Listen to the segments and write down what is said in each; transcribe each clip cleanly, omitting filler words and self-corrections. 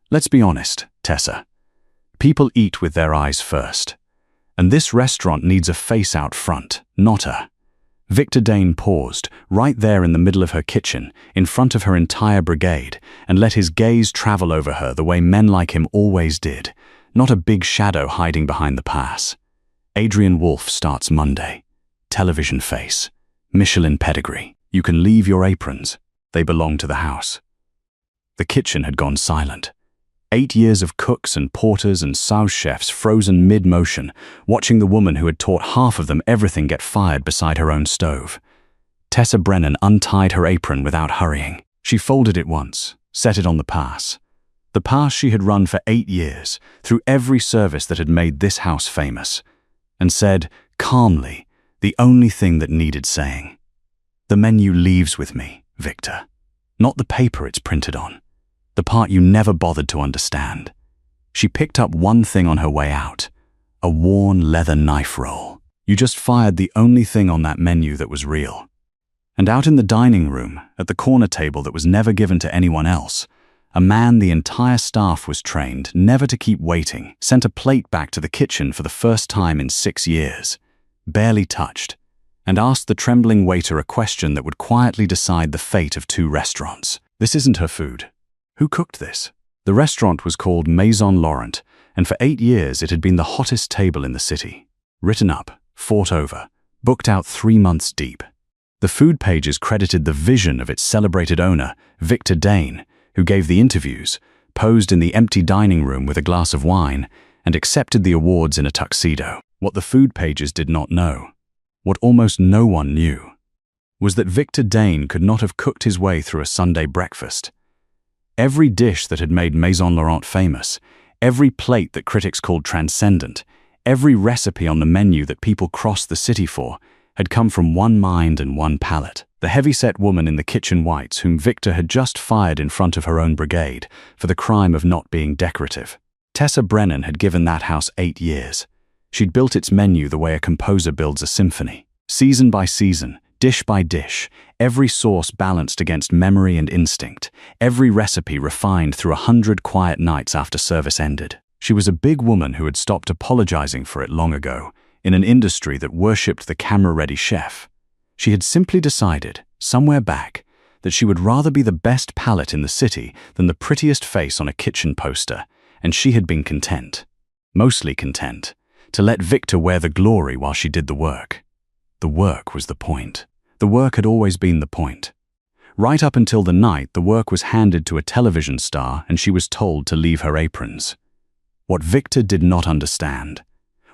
Let's be honest, Tessa. People eat with their eyes first. And this restaurant needs a face out front, not a. Victor Dane paused, right there in the middle of her kitchen, in front of her entire brigade, and let his gaze travel over her the way men like him always did, not a big shadow hiding behind the pass. Adrian Wolfe starts Monday. Television face. Michelin pedigree. You can leave your aprons. They belong to the house. The kitchen had gone silent. 8 years of cooks and porters and sous chefs frozen mid-motion, watching the woman who had taught half of them everything get fired beside her own stove. Tessa Brennan untied her apron without hurrying. She folded it once, set it on the pass. The pass she had run for 8 years, through every service that had made this house famous, and said, calmly, the only thing that needed saying. The menu leaves with me, Victor. Not the paper it's printed on. The part you never bothered to understand. She picked up one thing on her way out, a worn leather knife roll. You just fired the only thing on that menu that was real. And out in the dining room, at the corner table that was never given to anyone else, a man the entire staff was trained never to keep waiting, sent a plate back to the kitchen for the first time in 6 years, barely touched, and asked the trembling waiter a question that would quietly decide the fate of 2 restaurants. This isn't her food. Who cooked this? The restaurant was called Maison Laurent, and for 8 years it had been the hottest table in the city. Written up, fought over, booked out 3 months deep. The food pages credited the vision of its celebrated owner, Victor Dane, who gave the interviews, posed in the empty dining room with a glass of wine, and accepted the awards in a tuxedo. What the food pages did not know, what almost no one knew, was that Victor Dane could not have cooked his way through a Sunday breakfast. Every dish that had made Maison Laurent famous, every plate that critics called transcendent, every recipe on the menu that people crossed the city for, had come from one mind and one palate. The heavy-set woman in the kitchen whites whom Victor had just fired in front of her own brigade for the crime of not being decorative. Tessa Brennan had given that house 8 years. She'd built its menu the way a composer builds a symphony. Season by season, dish by dish, every sauce balanced against memory and instinct, every recipe refined through 100 quiet nights after service ended. She was a big woman who had stopped apologizing for it long ago, in an industry that worshipped the camera-ready chef. She had simply decided, somewhere back, that she would rather be the best palate in the city than the prettiest face on a kitchen poster, and she had been content, mostly content, to let Victor wear the glory while she did the work. The work was the point. The work had always been the point. Right up until the night the work was handed to a television star and she was told to leave her aprons. What Victor did not understand,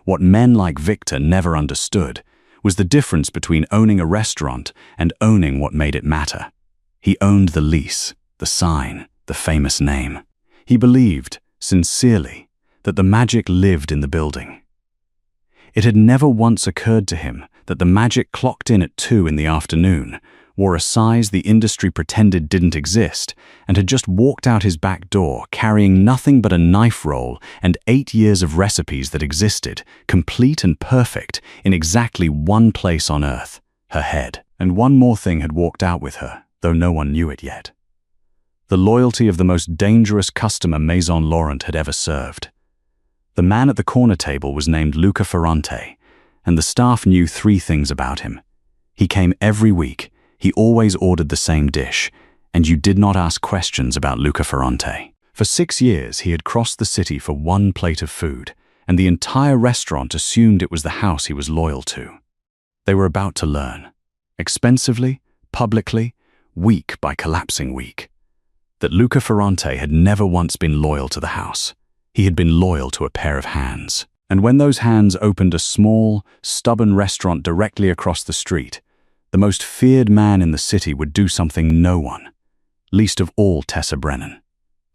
what men like Victor never understood, was the difference between owning a restaurant and owning what made it matter. He owned the lease, the sign, the famous name. He believed, sincerely, that the magic lived in the building. It had never once occurred to him that the magic clocked in at 2 in the afternoon, wore a size the industry pretended didn't exist, and had just walked out his back door carrying nothing but a knife roll and 8 years of recipes that existed, complete and perfect, in exactly one place on earth, her head. And one more thing had walked out with her, though no one knew it yet. The loyalty of the most dangerous customer Maison Laurent had ever served. The man at the corner table was named Luca Ferrante, and the staff knew 3 things about him. He came every week, he always ordered the same dish, and you did not ask questions about Luca Ferrante. For 6 years he had crossed the city for one plate of food, and the entire restaurant assumed it was the house he was loyal to. They were about to learn, expensively, publicly, week by collapsing week, that Luca Ferrante had never once been loyal to the house. He had been loyal to a pair of hands. And when those hands opened a small, stubborn restaurant directly across the street, the most feared man in the city would do something no one, least of all Tessa Brennan,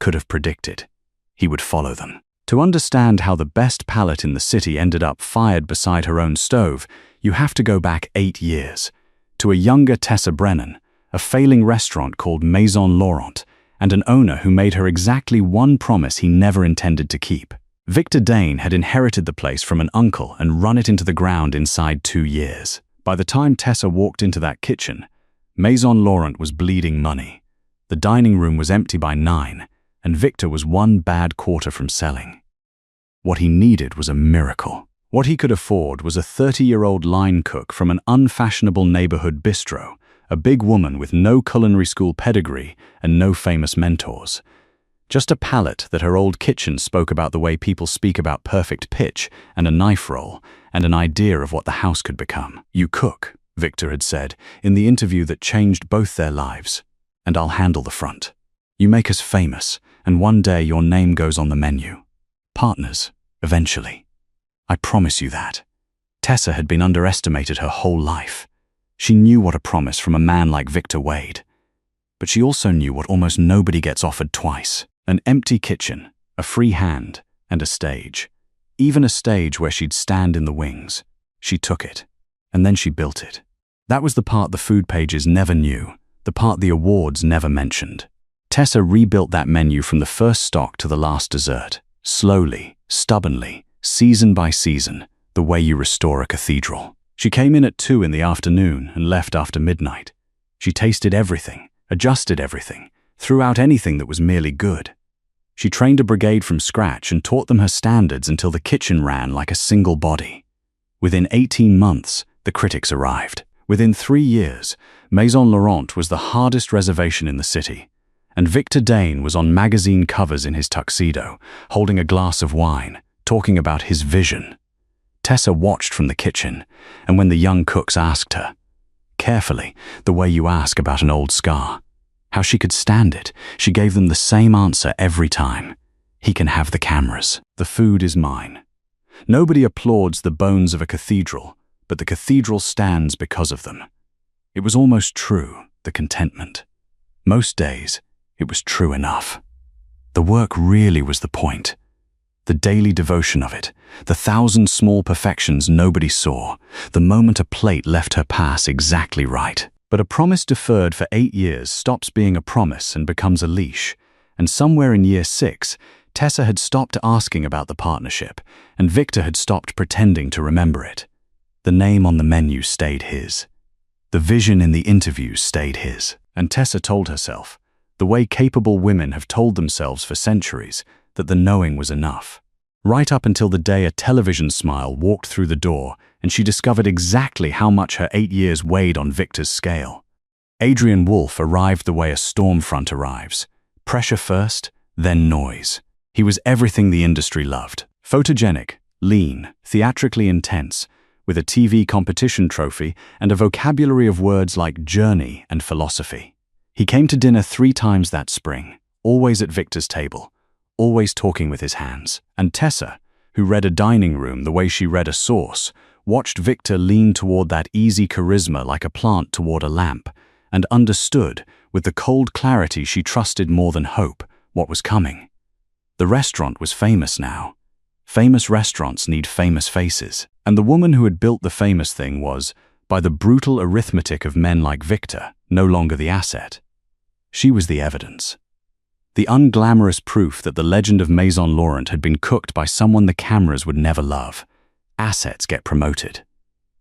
could have predicted. He would follow them. To understand how the best palate in the city ended up fired beside her own stove, you have to go back 8 years, to a younger Tessa Brennan, a failing restaurant called Maison Laurent, and an owner who made her exactly one promise he never intended to keep. Victor Dane had inherited the place from an uncle and run it into the ground inside 2 years. By the time Tessa walked into that kitchen, Maison Laurent was bleeding money. The dining room was empty by 9, and Victor was one bad quarter from selling. What he needed was a miracle. What he could afford was a 30-year-old line cook from an unfashionable neighborhood bistro, a big woman with no culinary school pedigree and no famous mentors. Just a palate that her old kitchen spoke about the way people speak about perfect pitch and a knife roll, and an idea of what the house could become. "You cook," Victor had said in the interview that changed both their lives, "and I'll handle the front. You make us famous, and one day your name goes on the menu. Partners, eventually. I promise you that." Tessa had been underestimated her whole life. She knew what a promise from a man like Victor Wade. But she also knew what almost nobody gets offered twice: an empty kitchen, a free hand, and a stage. Even a stage where she'd stand in the wings. She took it, and then she built it. That was the part the food pages never knew, the part the awards never mentioned. Tessa rebuilt that menu from the first stock to the last dessert, slowly, stubbornly, season by season, the way you restore a cathedral. She came in at 2 in the afternoon and left after midnight. She tasted everything, adjusted everything, threw out anything that was merely good. She trained a brigade from scratch and taught them her standards until the kitchen ran like a single body. Within 18 months, the critics arrived. Within 3 years, Maison Laurent was the hardest reservation in the city, and Victor Dane was on magazine covers in his tuxedo, holding a glass of wine, talking about his vision. Tessa watched from the kitchen, and when the young cooks asked her, carefully, the way you ask about an old scar, how she could stand it, she gave them the same answer every time. "He can have the cameras. The food is mine." Nobody applauds the bones of a cathedral, but the cathedral stands because of them. It was almost true, the contentment. Most days, it was true enough. The work really was the point. The daily devotion of it, the 1,000 small perfections nobody saw, the moment a plate left her pass exactly right. But a promise deferred for 8 years stops being a promise and becomes a leash, and somewhere in year 6, Tessa had stopped asking about the partnership, and Victor had stopped pretending to remember it. The name on the menu stayed his. The vision in the interviews stayed his. And Tessa told herself, the way capable women have told themselves for centuries, that the knowing was enough. Right up until the day a television smile walked through the door and she discovered exactly how much her 8 years weighed on Victor's scale. Adrian Wolfe arrived the way a storm front arrives. Pressure first, then noise. He was everything the industry loved. Photogenic, lean, theatrically intense, with a TV competition trophy and a vocabulary of words like journey and philosophy. He came to dinner 3 times that spring, always at Victor's table, always talking with his hands. And Tessa, who read a dining room the way she read a sauce, watched Victor lean toward that easy charisma like a plant toward a lamp, and understood, with the cold clarity she trusted more than hope, what was coming. The restaurant was famous now. Famous restaurants need famous faces. And the woman who had built the famous thing was, by the brutal arithmetic of men like Victor, no longer the asset. She was the evidence. The unglamorous proof that the legend of Maison Laurent had been cooked by someone the cameras would never love. Assets get promoted.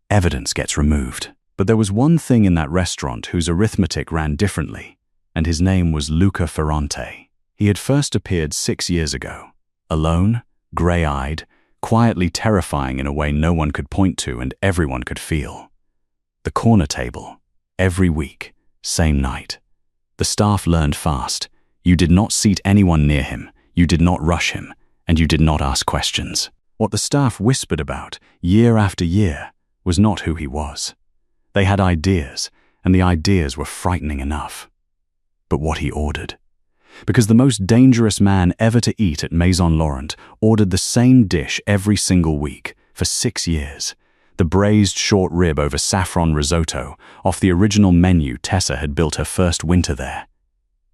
Evidence gets removed. But there was one thing in that restaurant whose arithmetic ran differently, and his name was Luca Ferrante. He had first appeared 6 years ago, alone, grey-eyed, quietly terrifying in a way no one could point to and everyone could feel. The corner table, every week, same night. The staff learned fast. You did not seat anyone near him, you did not rush him, and you did not ask questions. What the staff whispered about, year after year, was not who he was. They had ideas, and the ideas were frightening enough. But what he ordered. Because the most dangerous man ever to eat at Maison Laurent ordered the same dish every single week, for 6 years. The braised short rib over saffron risotto, off the original menu Tessa had built her first winter there.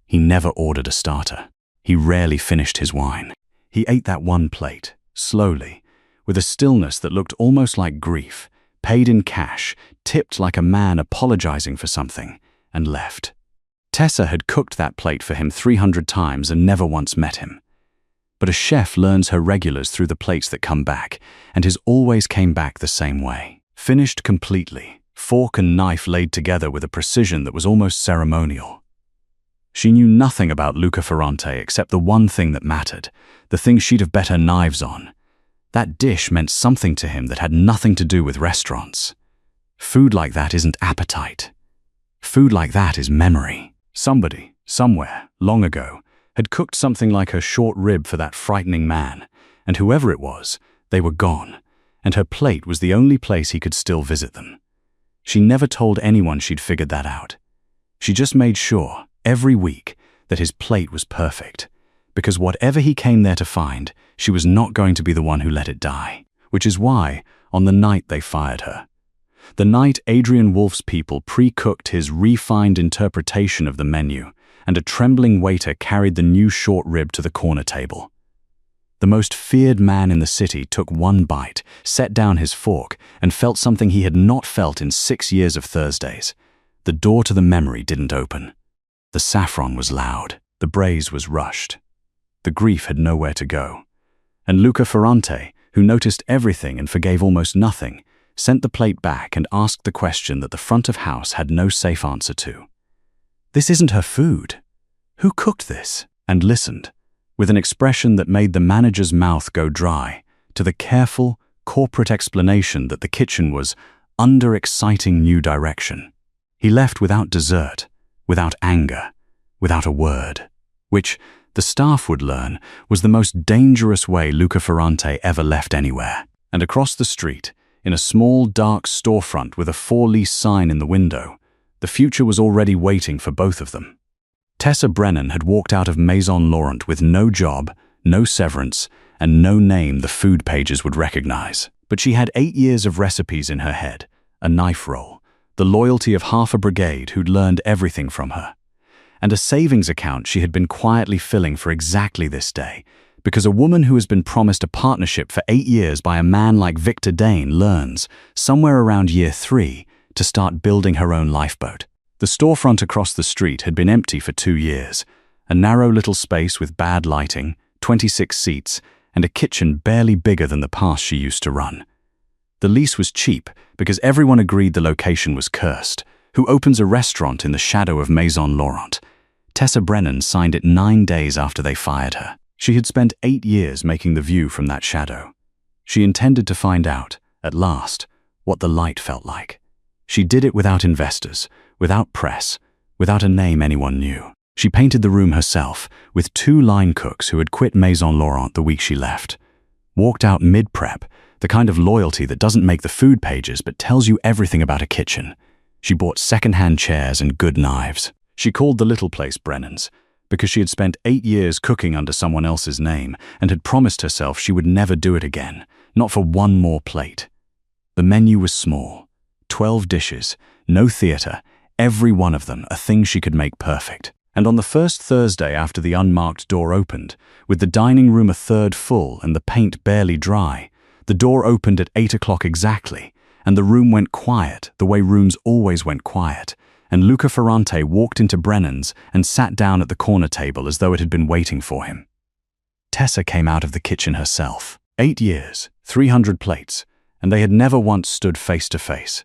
He never ordered a starter. He rarely finished his wine. He ate that one plate, slowly, with a stillness that looked almost like grief, paid in cash, tipped like a man apologizing for something, and left. Tessa had cooked that plate for him 300 times and never once met him. But a chef learns her regulars through the plates that come back, and his always came back the same way. Finished completely, fork and knife laid together with a precision that was almost ceremonial. She knew nothing about Luca Ferrante except the one thing that mattered, the thing she'd have bet her knives on. That dish meant something to him that had nothing to do with restaurants. Food like that isn't appetite. Food like that is memory. Somebody, somewhere, long ago, had cooked something like her short rib for that frightening man, and whoever it was, they were gone, and her plate was the only place he could still visit them. She never told anyone she'd figured that out. She just made sure, every week, that his plate was perfect, because whatever he came there to find, she was not going to be the one who let it die. Which is why, on the night they fired her, the night Adrian Wolf's people pre-cooked his refined interpretation of the menu, and a trembling waiter carried the new short rib to the corner table. The most feared man in the city took one bite, set down his fork, and felt something he had not felt in 6 years of Thursdays. The door to the memory didn't open. The saffron was loud. The braise was rushed. The grief had nowhere to go. And Luca Ferrante, who noticed everything and forgave almost nothing, sent the plate back and asked the question that the front of house had no safe answer to. "This isn't her food. Who cooked this?" And listened, with an expression that made the manager's mouth go dry, to the careful, corporate explanation that the kitchen was under exciting new direction. He left without dessert, without anger, without a word, which, the staff would learn, was the most dangerous way Luca Ferrante ever left anywhere. And across the street, in a small, dark storefront with a for-lease sign in the window, the future was already waiting for both of them. Tessa Brennan had walked out of Maison Laurent with no job, no severance, and no name the food pages would recognize. But she had 8 years of recipes in her head, a knife roll, the loyalty of half a brigade who'd learned everything from her, and a savings account she had been quietly filling for exactly this day, because a woman who has been promised a partnership for 8 years by a man like Victor Dane learns, somewhere around year 3, to start building her own lifeboat. The storefront across the street had been empty for 2 years, a narrow little space with bad lighting, 26 seats, and a kitchen barely bigger than the past she used to run. The lease was cheap because everyone agreed the location was cursed. Who opens a restaurant in the shadow of Maison Laurent? Tessa Brennan signed it 9 days after they fired her. She had spent 8 years making the view from that shadow. She intended to find out, at last, what the light felt like. She did it without investors, without press, without a name anyone knew. She painted the room herself, with 2 line cooks who had quit Maison Laurent the week she left. Walked out mid-prep, the kind of loyalty that doesn't make the food pages but tells you everything about a kitchen. She bought second-hand chairs and good knives. She called the little place Brennan's, because she had spent 8 years cooking under someone else's name and had promised herself she would never do it again, not for one more plate. The menu was small, 12 dishes, no theater, every one of them a thing she could make perfect. And on the first Thursday after the unmarked door opened, with the dining room a third full and the paint barely dry, the door opened at 8 o'clock exactly, and the room went quiet the way rooms always went quiet, and Luca Ferrante walked into Brennan's and sat down at the corner table as though it had been waiting for him. Tessa came out of the kitchen herself. 8 years, 300 plates, and they had never once stood face to face.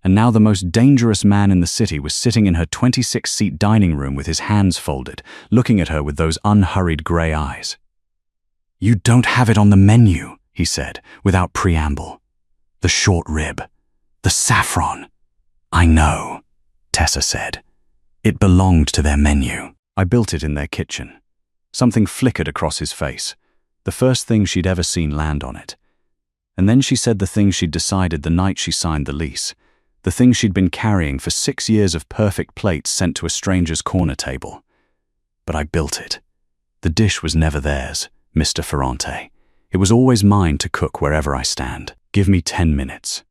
And now the most dangerous man in the city was sitting in her 26-seat dining room with his hands folded, looking at her with those unhurried grey eyes. "You don't have it on the menu," he said, without preamble. "The short rib. The saffron." "I know," Tessa said. "It belonged to their menu. I built it in their kitchen." Something flickered across his face, the first thing she'd ever seen land on it. And then she said the thing she'd decided the night she signed the lease, the thing she'd been carrying for 6 years of perfect plates sent to a stranger's corner table. "But I built it. The dish was never theirs, Mr. Ferrante. It was always mine to cook wherever I stand. Give me 10 minutes.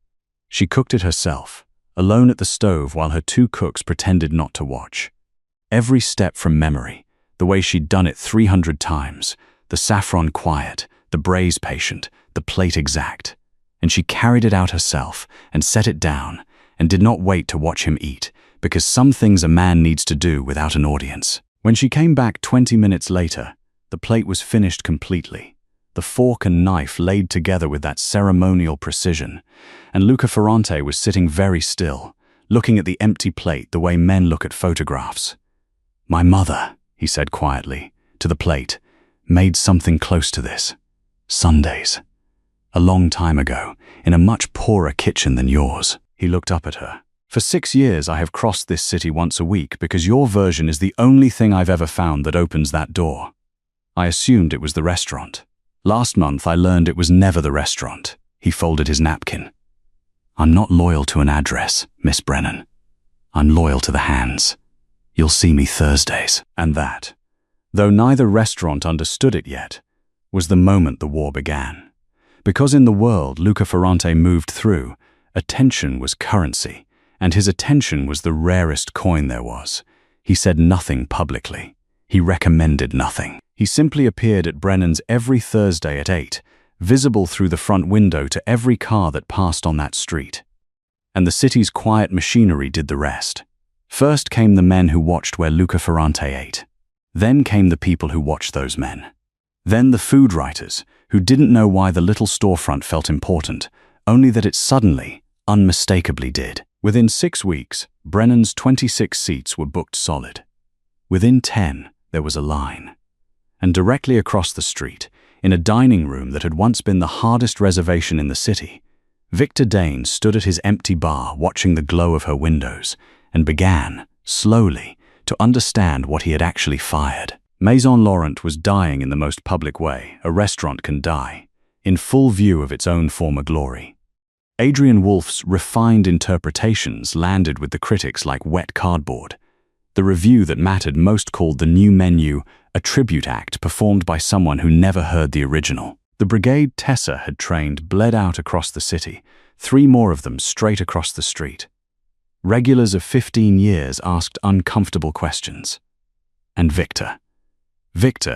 She cooked it herself, alone at the stove while her 2 cooks pretended not to watch. Every step from memory, the way she'd done it 300 times, the saffron quiet, the braise patient, the plate exact. And she carried it out herself and set it down and did not wait to watch him eat, because some things a man needs to do without an audience. When she came back 20 minutes later, the plate was finished completely, the fork and knife laid together with that ceremonial precision, and Luca Ferrante was sitting very still, looking at the empty plate the way men look at photographs. "My mother," he said quietly, to the plate, "made something close to this. Sundays. A long time ago, in a much poorer kitchen than yours." He looked up at her. "For 6 years I have crossed this city once a week because your version is the only thing I've ever found that opens that door. I assumed it was the restaurant. Last month I learned it was never the restaurant." He folded his napkin. "I'm not loyal to an address, Miss Brennan. I'm loyal to the hands. You'll see me Thursdays." And that, though neither restaurant understood it yet, was the moment the war began. Because in the world Luca Ferrante moved through, attention was currency, and his attention was the rarest coin there was. He said nothing publicly. He recommended nothing. He simply appeared at Brennan's every Thursday at 8, visible through the front window to every car that passed on that street. And the city's quiet machinery did the rest. First came the men who watched where Luca Ferrante ate. Then came the people who watched those men. Then the food writers, who didn't know why the little storefront felt important, only that it suddenly, unmistakably did. Within 6 weeks, Brennan's 26 seats were booked solid. Within 10, there was a line. And directly across the street, in a dining room that had once been the hardest reservation in the city, Victor Dane stood at his empty bar watching the glow of her windows and began, slowly, to understand what he had actually fired. Maison Laurent was dying in the most public way a restaurant can die, in full view of its own former glory. Adrian Wolf's refined interpretations landed with the critics like wet cardboard. The review that mattered most called the new menu a tribute act performed by someone who never heard the original. The brigade Tessa had trained bled out across the city, 3 more of them straight across the street. Regulars of 15 years asked uncomfortable questions. And Victor,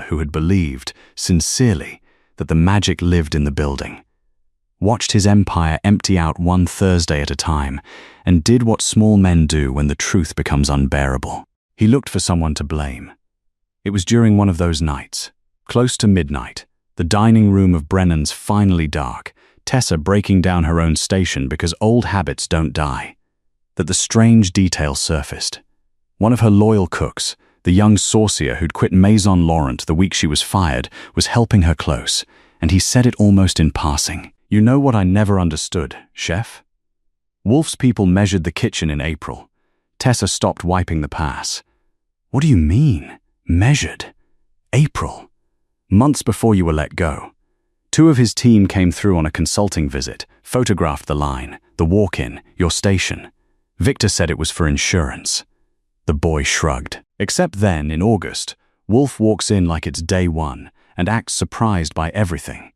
who had believed, sincerely, that the magic lived in the building, watched his empire empty out one Thursday at a time, and did what small men do when the truth becomes unbearable. He looked for someone to blame. It was during one of those nights, close to midnight, the dining room of Brennan's finally dark, Tessa breaking down her own station because old habits don't die, that the strange detail surfaced. One of her loyal cooks, the young saucier who'd quit Maison Laurent the week she was fired, was helping her close, and he said it almost in passing. "You know what I never understood, chef? Wolf's people measured the kitchen in April. Tessa stopped wiping the pass." "What do you mean, measured? April? Months before you were let go." 2 of his team came through on a consulting visit, photographed the line, the walk-in, your station. Victor said it was for insurance. The boy shrugged. Except then, in August, Wolf walks in like it's day one and acts surprised by everything.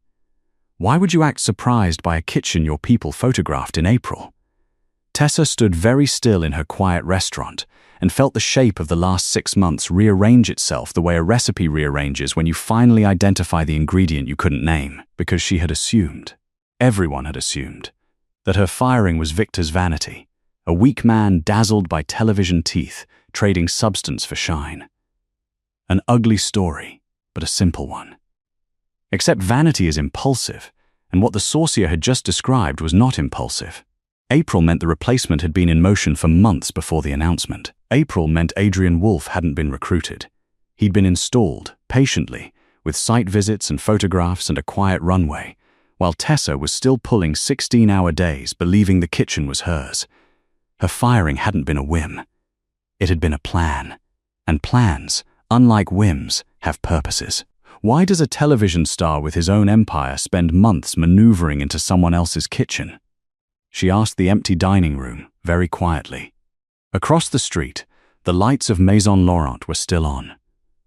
Why would you act surprised by a kitchen your people photographed in April? Tessa stood very still in her quiet restaurant and felt the shape of the last 6 months rearrange itself the way a recipe rearranges when you finally identify the ingredient you couldn't name, because she had assumed, everyone had assumed, that her firing was Victor's vanity, a weak man dazzled by television teeth, trading substance for shine. An ugly story, but a simple one. Except vanity is impulsive, and what the saucier had just described was not impulsive. April meant the replacement had been in motion for months before the announcement. April meant Adrian Wolf hadn't been recruited. He'd been installed, patiently, with site visits and photographs and a quiet runway, while Tessa was still pulling 16-hour days believing the kitchen was hers. Her firing hadn't been a whim. It had been a plan. And plans, unlike whims, have purposes. Why does a television star with his own empire spend months maneuvering into someone else's kitchen? She asked the empty dining room, very quietly. Across the street, the lights of Maison Laurent were still on.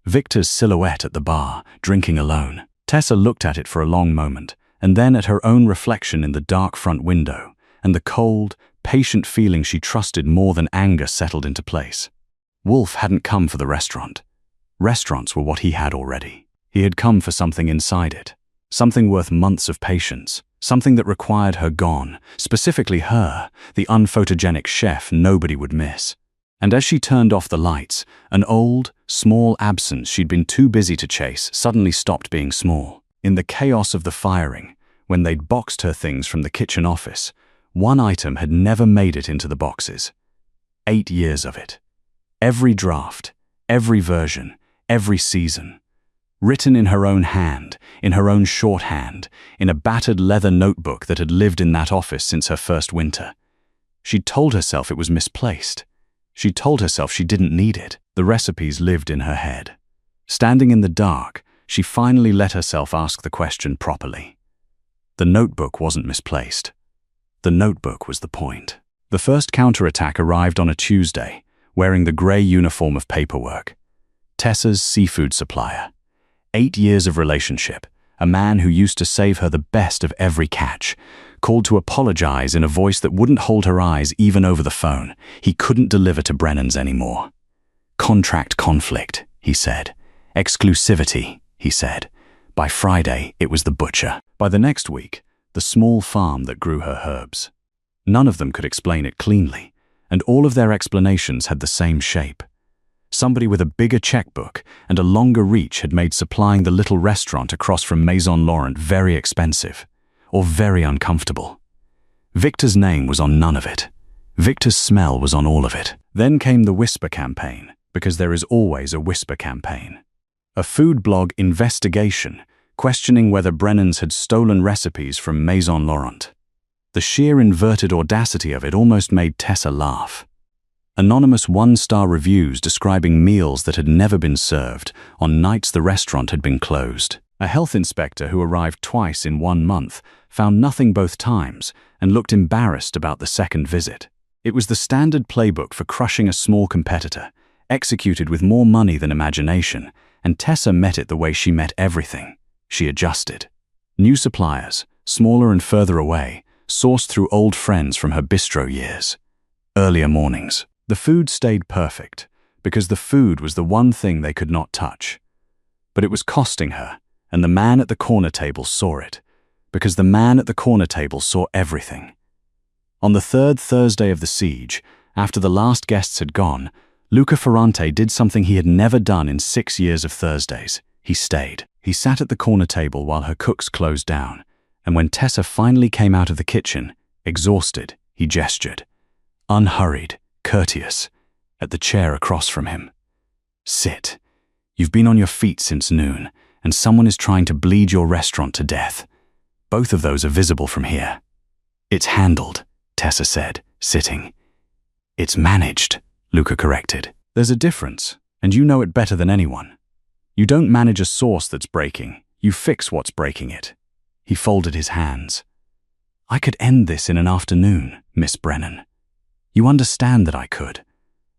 Victor's silhouette at the bar, drinking alone. Tessa looked at it for a long moment, and then at her own reflection in the dark front window, and the cold, patient feeling she trusted more than anger settled into place. Wolf hadn't come for the restaurant. Restaurants were what he had already. He had come for something inside it, something worth months of patience, something that required her gone, specifically her, the unphotogenic chef nobody would miss. And as she turned off the lights, an old, small absence she'd been too busy to chase suddenly stopped being small. In the chaos of the firing, when they'd boxed her things from the kitchen office, one item had never made it into the boxes. 8 years of it. Every draft, Every version, every season. Written in her own hand, in her own shorthand, in a battered leather notebook that had lived in that office since her first winter. She'd told herself it was misplaced. She'd told herself she didn't need it. The recipes lived in her head. Standing in the dark, she finally let herself ask the question properly. The notebook wasn't misplaced. The notebook was the point. The first counterattack arrived on a Tuesday, wearing the grey uniform of paperwork. Tessa's seafood supplier. 8 years of relationship, a man who used to save her the best of every catch, called to apologize in a voice that wouldn't hold her eyes even over the phone. He couldn't deliver to Brennan's anymore. Contract conflict, he said. Exclusivity, he said. By Friday, it was the butcher. By the next week, the small farm that grew her herbs. None of them could explain it cleanly, and all of their explanations had the same shape. Somebody with a bigger checkbook and a longer reach had made supplying the little restaurant across from Maison Laurent very expensive, or very uncomfortable. Victor's name was on none of it. Victor's smell was on all of it. Then came the whisper campaign, because there is always a whisper campaign. A food blog investigation, questioning whether Brennan's had stolen recipes from Maison Laurent. The sheer inverted audacity of it almost made Tessa laugh. Anonymous 1-star reviews describing meals that had never been served on nights the restaurant had been closed. A health inspector who arrived twice in 1 month found nothing both times and looked embarrassed about the second visit. It was the standard playbook for crushing a small competitor, executed with more money than imagination, and Tessa met it the way she met everything. She adjusted. New suppliers, smaller and further away, sourced through old friends from her bistro years. Earlier mornings. The food stayed perfect, because the food was the one thing they could not touch. But it was costing her, and the man at the corner table saw it, because the man at the corner table saw everything. On the third Thursday of the siege, after the last guests had gone, Luca Ferrante did something he had never done in 6 years of Thursdays. He stayed. He sat at the corner table while her cooks closed down, and when Tessa finally came out of the kitchen, exhausted, he gestured. Unhurried, courteous, at the chair across from him. Sit. You've been on your feet since noon, and someone is trying to bleed your restaurant to death. Both of those are visible from here. It's handled, Tessa said, sitting. It's managed, Luca corrected. There's a difference, and you know it better than anyone. You don't manage a sauce that's breaking, you fix what's breaking it. He folded his hands. I could end this in an afternoon, Miss Brennan. You understand that I could.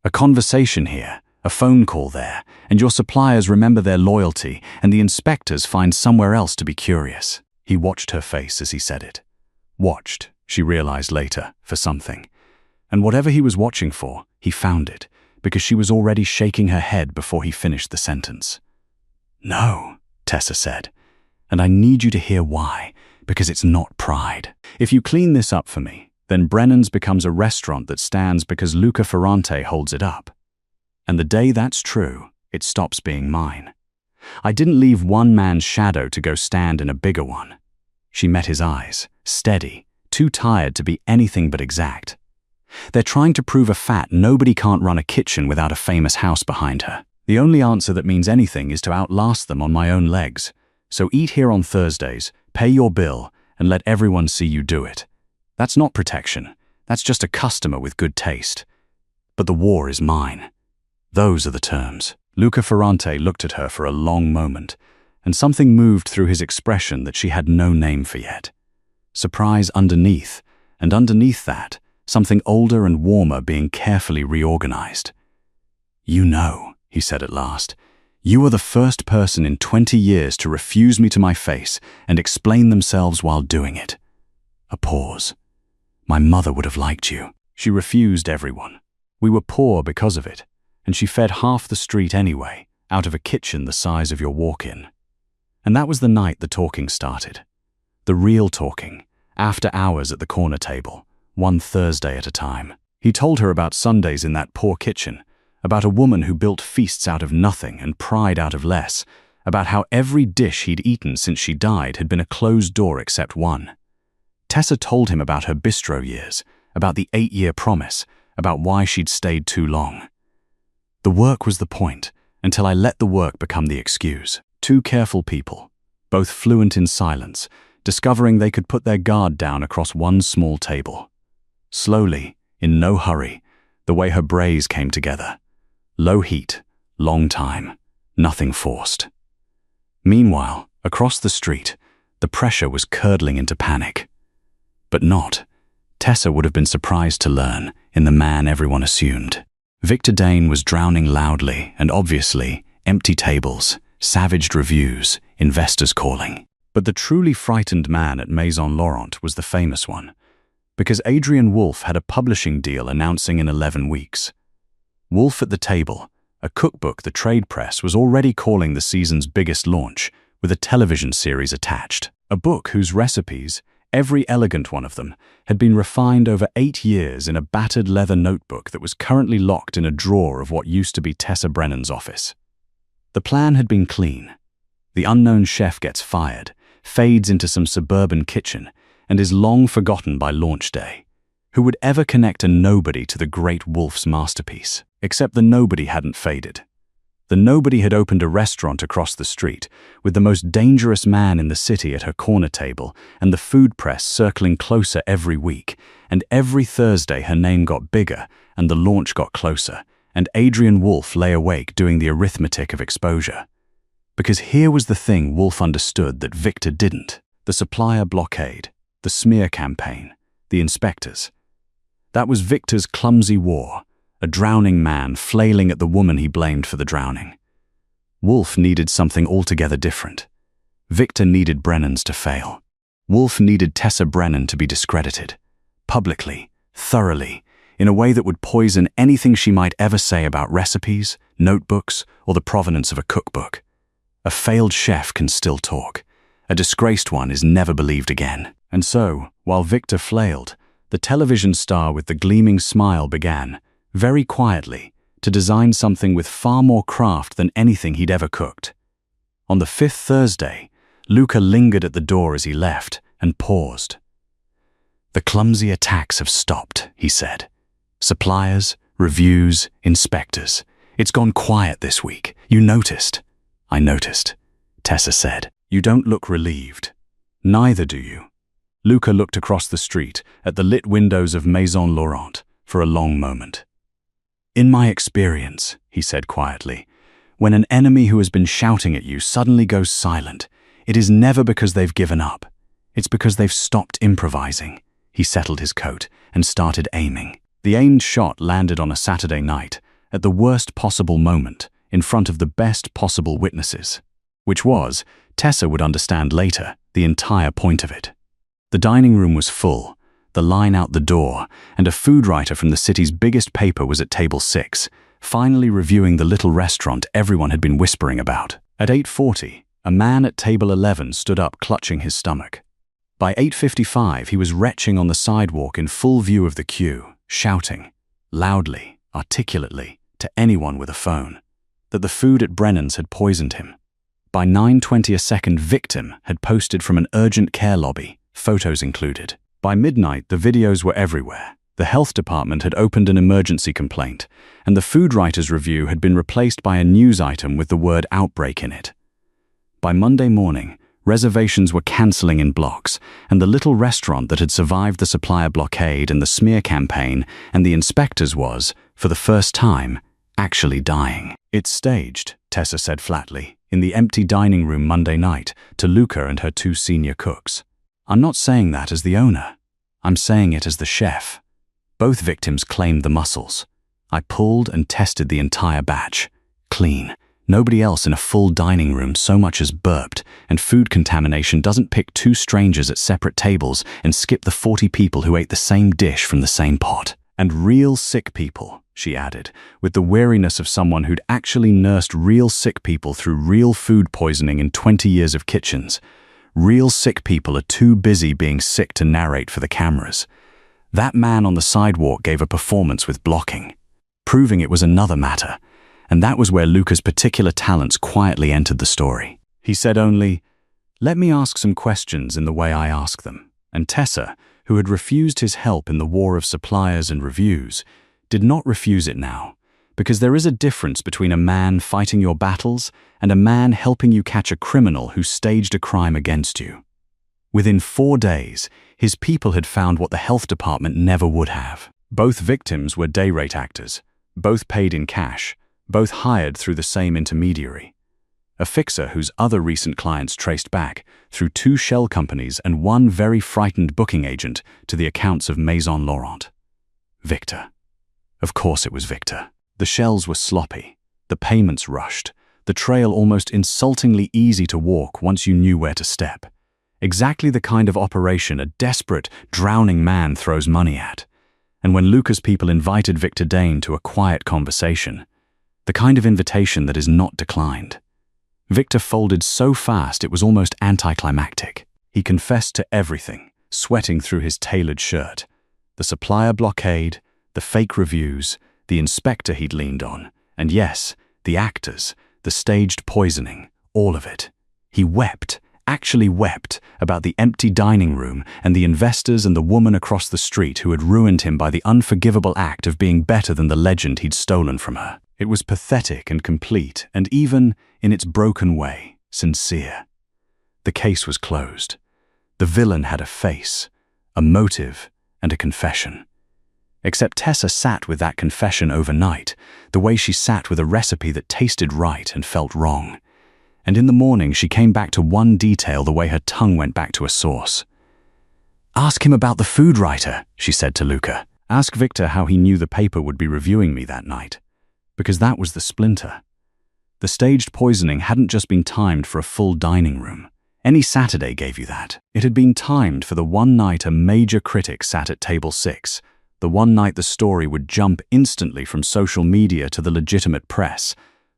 A conversation here, a phone call there, and your suppliers remember their loyalty, and the inspectors find somewhere else to be curious. He watched her face as he said it. Watched, she realized later, for something. And whatever he was watching for, he found it, because she was already shaking her head before he finished the sentence. No, Tessa said, and I need you to hear why, because it's not pride. If you clean this up for me, then Brennan's becomes a restaurant that stands because Luca Ferrante holds it up. And the day that's true, it stops being mine. I didn't leave one man's shadow to go stand in a bigger one. She met his eyes, steady, too tired to be anything but exact. They're trying to prove a fat nobody can't run a kitchen without a famous house behind her. The only answer that means anything is to outlast them on my own legs. So eat here on Thursdays, pay your bill, and let everyone see you do it. That's not protection. That's just a customer with good taste. But the war is mine. Those are the terms. Luca Ferrante looked at her for a long moment, and something moved through his expression that she had no name for yet. Surprise underneath, and underneath that, something older and warmer being carefully reorganized. You know, he said at last, you are the first person in 20 years to refuse me to my face and explain themselves while doing it. A pause. My mother would have liked you. She refused everyone. We were poor because of it, and she fed half the street anyway, out of a kitchen the size of your walk-in. And that was the night the talking started. The real talking, after hours at the corner table, one Thursday at a time. He told her about Sundays in that poor kitchen, about a woman who built feasts out of nothing and pride out of less, about how every dish he'd eaten since she died had been a closed door except one. Tessa told him about her bistro years, about the 8-year promise, about why she'd stayed too long. The work was the point, until I let the work become the excuse. Two careful people, both fluent in silence, discovering they could put their guard down across one small table. Slowly, in no hurry, the way her brays came together. Low heat, long time, nothing forced. Meanwhile, across the street, the pressure was curdling into panic. But not, Tessa would have been surprised to learn, in the man everyone assumed. Victor Dane was drowning loudly and obviously, empty tables, savaged reviews, investors calling. But the truly frightened man at Maison Laurent was the famous one, because Adrian Wolfe had a publishing deal announcing in 11 weeks. Wolfe at the table, a cookbook the trade press was already calling the season's biggest launch, with a television series attached. A book whose recipes, every elegant one of them, had been refined over 8 years in a battered leather notebook that was currently locked in a drawer of what used to be Tessa Brennan's office. The plan had been clean. The unknown chef gets fired, fades into some suburban kitchen, and is long forgotten by launch day. Who would ever connect a nobody to the great Wolfe's masterpiece? Except the nobody hadn't faded. The nobody had opened a restaurant across the street, with the most dangerous man in the city at her corner table, and the food press circling closer every week, and every Thursday her name got bigger, and the launch got closer, and Adrian Wolfe lay awake doing the arithmetic of exposure. Because here was the thing Wolfe understood that Victor didn't: the supplier blockade, the smear campaign, the inspectors. That was Victor's clumsy war, a drowning man flailing at the woman he blamed for the drowning. Wolfe needed something altogether different. Victor needed Brennan's to fail. Wolfe needed Tessa Brennan to be discredited, publicly, thoroughly, in a way that would poison anything she might ever say about recipes, notebooks, or the provenance of a cookbook. A failed chef can still talk. A disgraced one is never believed again. And so, while Victor flailed, the television star with the gleaming smile began, very quietly, to design something with far more craft than anything he'd ever cooked. On the 5th Thursday, Luca lingered at the door as he left and paused. "The clumsy attacks have stopped," he said. "Suppliers, reviews, inspectors. It's gone quiet this week. You noticed?" "I noticed," Tessa said. "You don't look relieved." "Neither do you." Luca looked across the street at the lit windows of Maison Laurent for a long moment. "In my experience," he said quietly, "when an enemy who has been shouting at you suddenly goes silent, it is never because they've given up. It's because they've stopped improvising." He settled his coat and started aiming. The aimed shot landed on a Saturday night, at the worst possible moment, in front of the best possible witnesses. Which was, Tessa would understand later, the entire point of it. The dining room was full, the line out the door, and a food writer from the city's biggest paper was at table 6, finally reviewing the little restaurant everyone had been whispering about. At 8:40, a man at table 11 stood up clutching his stomach. By 8:55, he was retching on the sidewalk in full view of the queue, shouting, loudly, articulately, to anyone with a phone, that the food at Brennan's had poisoned him. By 9:20 a second, victim had posted from an urgent care lobby, photos included. By midnight, the videos were everywhere. The health department had opened an emergency complaint, and the food writer's review had been replaced by a news item with the word outbreak in it. By Monday morning, reservations were cancelling in blocks, and the little restaurant that had survived the supplier blockade and the smear campaign and the inspectors was, for the first time, actually dying. "It's staged," Tessa said flatly, in the empty dining room Monday night, to Luca and her 2 senior cooks. "I'm not saying that as the owner. I'm saying it as the chef. Both victims claimed the mussels. I pulled and tested the entire batch. Clean. Nobody else in a full dining room so much as burped, and food contamination doesn't pick 2 strangers at separate tables and skip the 40 people who ate the same dish from the same pot. And real sick people," she added, with the weariness of someone who'd actually nursed real sick people through real food poisoning in 20 years of kitchens. Real sick people are too busy being sick to narrate for the cameras. That man on the sidewalk gave a performance with blocking. Proving it was another matter, and that was where Luca's particular talents quietly entered the story. He said only, "Let me ask some questions in the way I ask them." And Tessa, who had refused his help in the war of suppliers and reviews, did not refuse it now, because there is a difference between a man fighting your battles and a man helping you catch a criminal who staged a crime against you. Within 4 days, his people had found what the health department never would have. Both victims were day-rate actors, both paid in cash, both hired through the same intermediary. A fixer whose other recent clients traced back through 2 shell companies and 1 very frightened booking agent to the accounts of Maison Laurent. Victor. Of course it was Victor. The shells were sloppy, the payments rushed, the trail almost insultingly easy to walk once you knew where to step. Exactly the kind of operation a desperate, drowning man throws money at. And when Luca's people invited Victor Dane to a quiet conversation, the kind of invitation that is not declined, Victor folded so fast it was almost anticlimactic. He confessed to everything, sweating through his tailored shirt. The supplier blockade, the fake reviews, the inspector he'd leaned on, and yes, the actors, the staged poisoning, all of it. He wept, actually wept, about the empty dining room and the investors and the woman across the street who had ruined him by the unforgivable act of being better than the legend he'd stolen from her. It was pathetic and complete, and even, in its broken way, sincere. The case was closed. The villain had a face, a motive, and a confession. Except Tessa sat with that confession overnight, the way she sat with a recipe that tasted right and felt wrong. And in the morning she came back to one detail the way her tongue went back to a source. "Ask him about the food writer," she said to Luca. "Ask Victor how he knew the paper would be reviewing me that night." Because that was the splinter. The staged poisoning hadn't just been timed for a full dining room. Any Saturday gave you that. It had been timed for the one night a major critic sat at table 6, the one night the story would jump instantly from social media to the legitimate press,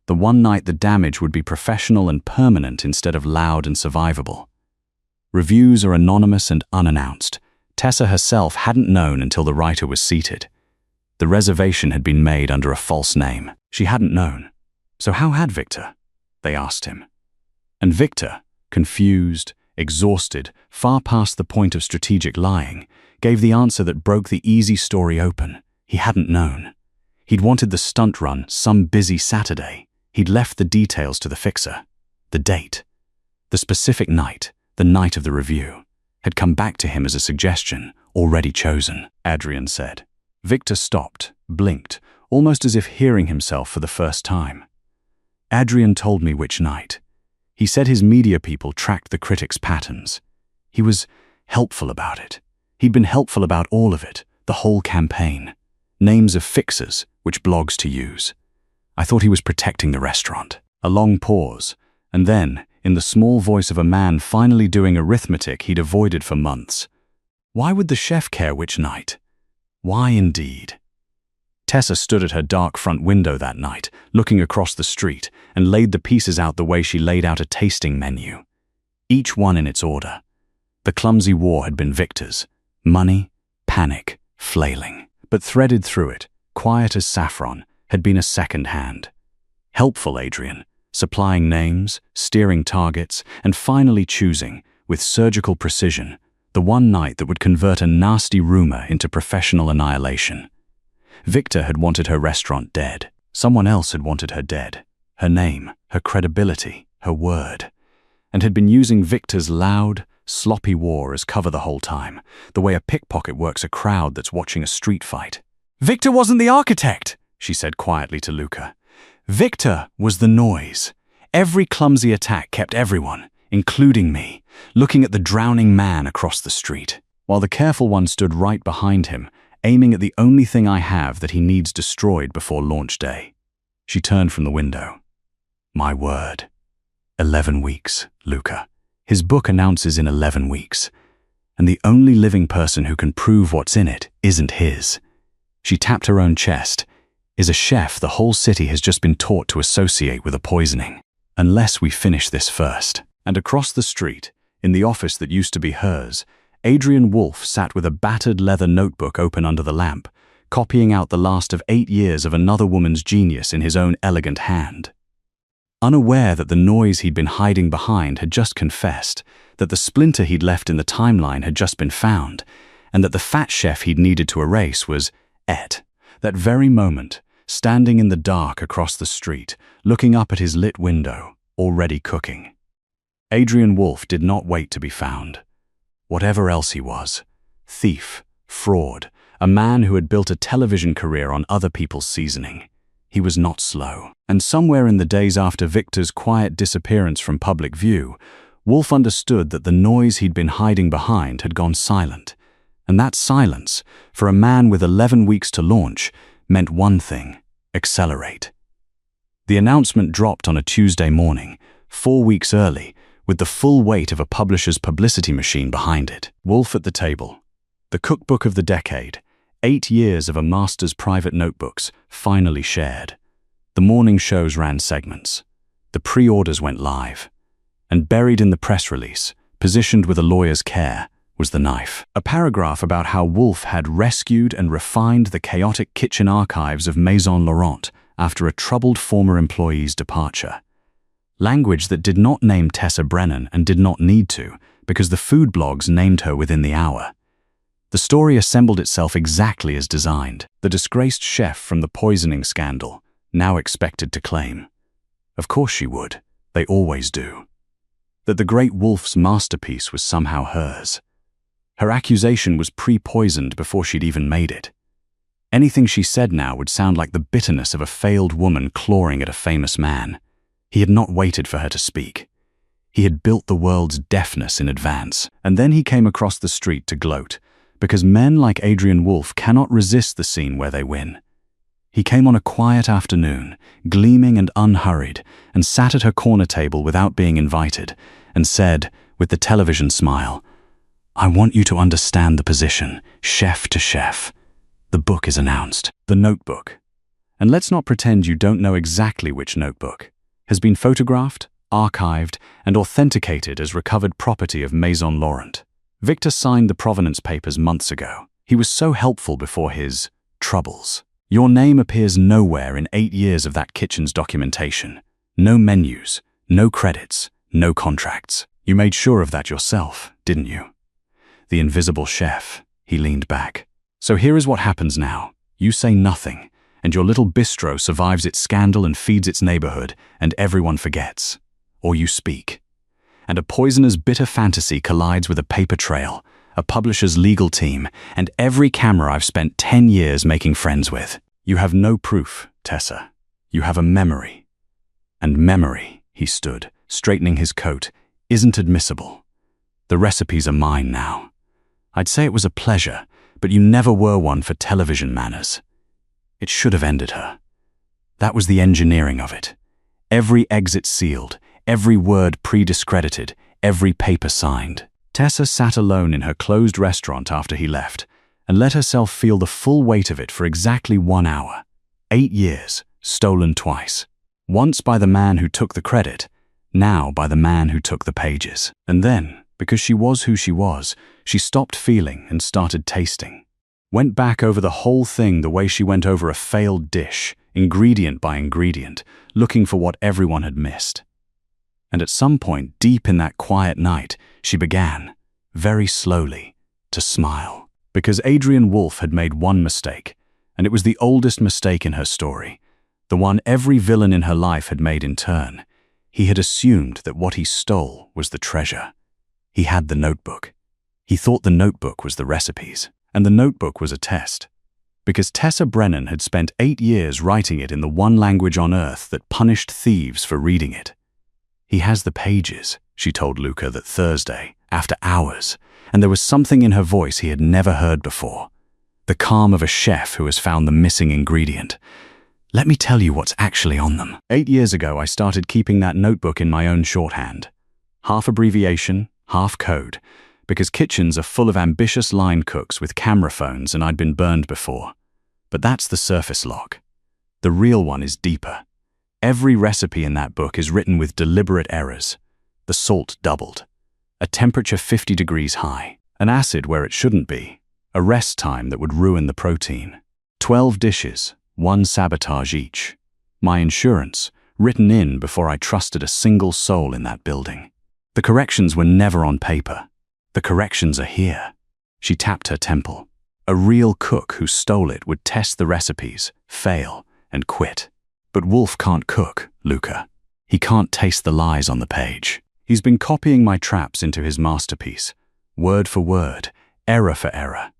the one night the damage would be professional and permanent instead of loud and survivable. Reviews are anonymous and unannounced. Tessa herself hadn't known until the writer was seated. The reservation had been made under a false name. She hadn't known. So how had Victor? They asked him. And Victor, confused, exhausted, far past the point of strategic lying, gave the answer that broke the easy story open. He hadn't known. He'd wanted the stunt run some busy Saturday. He'd left the details to the fixer. The date, the specific night, the night of the review, had come back to him as a suggestion, already chosen, Adrian said. Victor stopped, blinked, almost as if hearing himself for the first time. Adrian told me which night. He said his media people tracked the critics' patterns. He was helpful about it. He'd been helpful about all of it, the whole campaign. Names of fixers, which blogs to use. I thought he was protecting the restaurant. A long pause, and then, in the small voice of a man finally doing arithmetic he'd avoided for months. Why would the chef care which night? Why indeed? Tessa stood at her dark front window that night, looking across the street, and laid the pieces out the way she laid out a tasting menu. Each one in its order. The clumsy war had been Victor's. Money, panic, flailing. But threaded through it, quiet as saffron, had been a second hand. Helpful Adrian, supplying names, steering targets, and finally choosing, with surgical precision, the one night that would convert a nasty rumor into professional annihilation. Victor had wanted her restaurant dead. Someone else had wanted her dead. Her name, her credibility, her word. And had been using Victor's loud, sloppy war as cover the whole time, the way a pickpocket works a crowd that's watching a street fight. "Victor wasn't the architect," she said quietly to Luca. "Victor was the noise. Every clumsy attack kept everyone, including me, looking at the drowning man across the street, while the careful one stood right behind him, aiming at the only thing I have that he needs destroyed before launch day." She turned from the window. "My word. 11 weeks, Luca. His book announces in 11 weeks. And the only living person who can prove what's in it isn't his." She tapped her own chest. "Is a chef the whole city has just been taught to associate with a poisoning. Unless we finish this first." And across the street, in the office that used to be hers, Adrian Wolfe sat with a battered leather notebook open under the lamp, copying out the last of 8 years of another woman's genius in his own elegant hand. Unaware that the noise he'd been hiding behind had just confessed, that the splinter he'd left in the timeline had just been found, and that the fat chef he'd needed to erase was that very moment, standing in the dark across the street, looking up at his lit window, already cooking. Adrian Wolf did not wait to be found. Whatever else he was, thief, fraud, a man who had built a television career on other people's seasoning, he was not slow. And somewhere in the days after Victor's quiet disappearance from public view, Wolf understood that the noise he'd been hiding behind had gone silent. And that silence, for a man with 11 weeks to launch, meant one thing: accelerate. The announcement dropped on a Tuesday morning, 4 weeks early, with the full weight of a publisher's publicity machine behind it. Wolf at the table. The cookbook of the decade, 8 years of a master's private notebooks, finally shared. The morning shows ran segments. The pre-orders went live. And buried in the press release, positioned with a lawyer's care, was the knife. A paragraph about how Wolf had rescued and refined the chaotic kitchen archives of Maison Laurent after a troubled former employee's departure. Language that did not name Tessa Brennan and did not need to, because the food blogs named her within the hour. The story assembled itself exactly as designed. The disgraced chef from the poisoning scandal, now expected to claim. Of course she would. They always do. That the great Wolf's masterpiece was somehow hers. Her accusation was pre-poisoned before she'd even made it. Anything she said now would sound like the bitterness of a failed woman clawing at a famous man. He had not waited for her to speak. He had built the world's deafness in advance. And then he came across the street to gloat, because men like Adrian Wolf cannot resist the scene where they win. He came on a quiet afternoon, gleaming and unhurried, and sat at her corner table without being invited, and said, with the television smile, "I want you to understand the position, chef to chef. The book is announced." The notebook. And let's not pretend you don't know exactly which notebook. Has been photographed, archived, and authenticated as recovered property of Maison Laurent. Victor signed the provenance papers months ago. He was so helpful before his troubles. Your name appears nowhere in 8 years of that kitchen's documentation. No menus, no credits, no contracts. You made sure of that yourself, didn't you? The invisible chef, he leaned back. So here is what happens now. You say nothing, and your little bistro survives its scandal and feeds its neighborhood, and everyone forgets. Or you speak. And a poisoner's bitter fantasy collides with a paper trail, a publisher's legal team, and every camera I've spent 10 years making friends with. You have no proof, Tessa. You have a memory. And memory, he stood, straightening his coat, isn't admissible. The recipes are mine now. I'd say it was a pleasure, but you never were one for television manners. It should have ended her. That was the engineering of it. Every exit sealed, every word pre-discredited, every paper signed. Tessa sat alone in her closed restaurant after he left and let herself feel the full weight of it for exactly 1 hour. 8 years, stolen twice. Once by the man who took the credit, now by the man who took the pages. And then, because she was who she was, she stopped feeling and started tasting. Went back over the whole thing the way she went over a failed dish, ingredient by ingredient, looking for what everyone had missed. And at some point, deep in that quiet night, she began, very slowly, to smile. Because Adrian Wolf had made one mistake, and it was the oldest mistake in her story, the one every villain in her life had made in turn. He had assumed that what he stole was the treasure. He had the notebook. He thought the notebook was the recipes, and the notebook was a test. Because Tessa Brennan had spent 8 years writing it in the one language on earth that punished thieves for reading it. He has the pages, she told Luca that Thursday, after hours, and there was something in her voice he had never heard before. The calm of a chef who has found the missing ingredient. Let me tell you what's actually on them. 8 years ago, I started keeping that notebook in my own shorthand. Half abbreviation, half code, because kitchens are full of ambitious line cooks with camera phones and I'd been burned before. But that's the surface log. The real one is deeper. Every recipe in that book is written with deliberate errors. The salt doubled. A temperature 50 degrees high. An acid where it shouldn't be. A rest time that would ruin the protein. 12 dishes, 1 sabotage each. My insurance, written in before I trusted a single soul in that building. The corrections were never on paper. The corrections are here. She tapped her temple. A real cook who stole it would test the recipes, fail, and quit. But Wolf can't cook, Luca. He can't taste the lies on the page. He's been copying my traps into his masterpiece, word for word, error for error.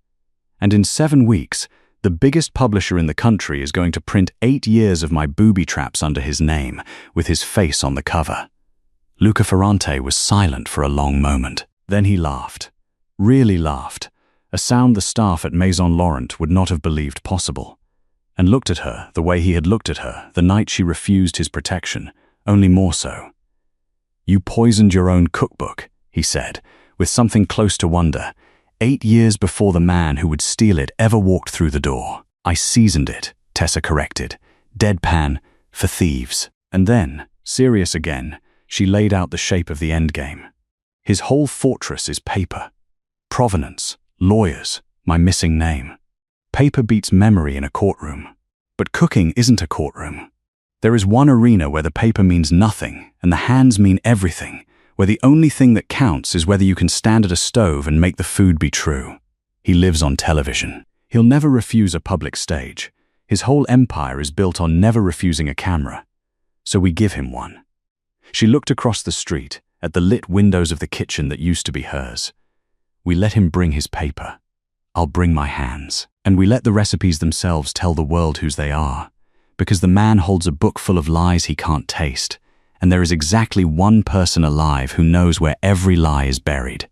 And in 7 weeks, the biggest publisher in the country is going to print 8 years of my booby traps under his name, with his face on the cover. Luca Ferrante was silent for a long moment. Then he laughed. Really laughed. A sound the staff at Maison Laurent would not have believed possible. And looked at her the way he had looked at her the night she refused his protection, only more so. "You poisoned your own cookbook," he said, with something close to wonder, 8 years before the man who would steal it ever walked through the door. "I seasoned it," Tessa corrected, deadpan, "for thieves." And then, serious again, she laid out the shape of the endgame. His whole fortress is paper. Provenance, lawyers, my missing name. Paper beats memory in a courtroom. But cooking isn't a courtroom. There is one arena where the paper means nothing and the hands mean everything, where the only thing that counts is whether you can stand at a stove and make the food be true. He lives on television. He'll never refuse a public stage. His whole empire is built on never refusing a camera. So we give him one. She looked across the street at the lit windows of the kitchen that used to be hers. We let him bring his paper. I'll bring my hands. And we let the recipes themselves tell the world whose they are. Because the man holds a book full of lies he can't taste. And there is exactly one person alive who knows where every lie is buried.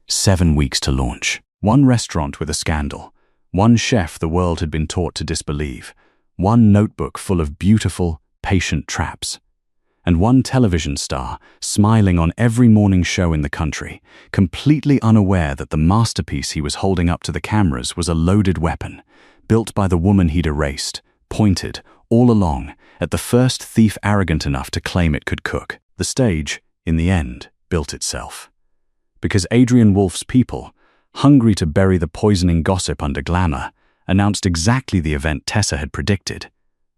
7 weeks to launch. One restaurant with a scandal. One chef the world had been taught to disbelieve. One notebook full of beautiful, patient traps. And one television star smiling on every morning show in the country, completely unaware that the masterpiece he was holding up to the cameras was a loaded weapon, built by the woman he'd erased, pointed, all along, at the first thief arrogant enough to claim it could cook. The stage, in the end, built itself. Because Adrian Wolf's people, hungry to bury the poisoning gossip under glamour, announced exactly the event Tessa had predicted,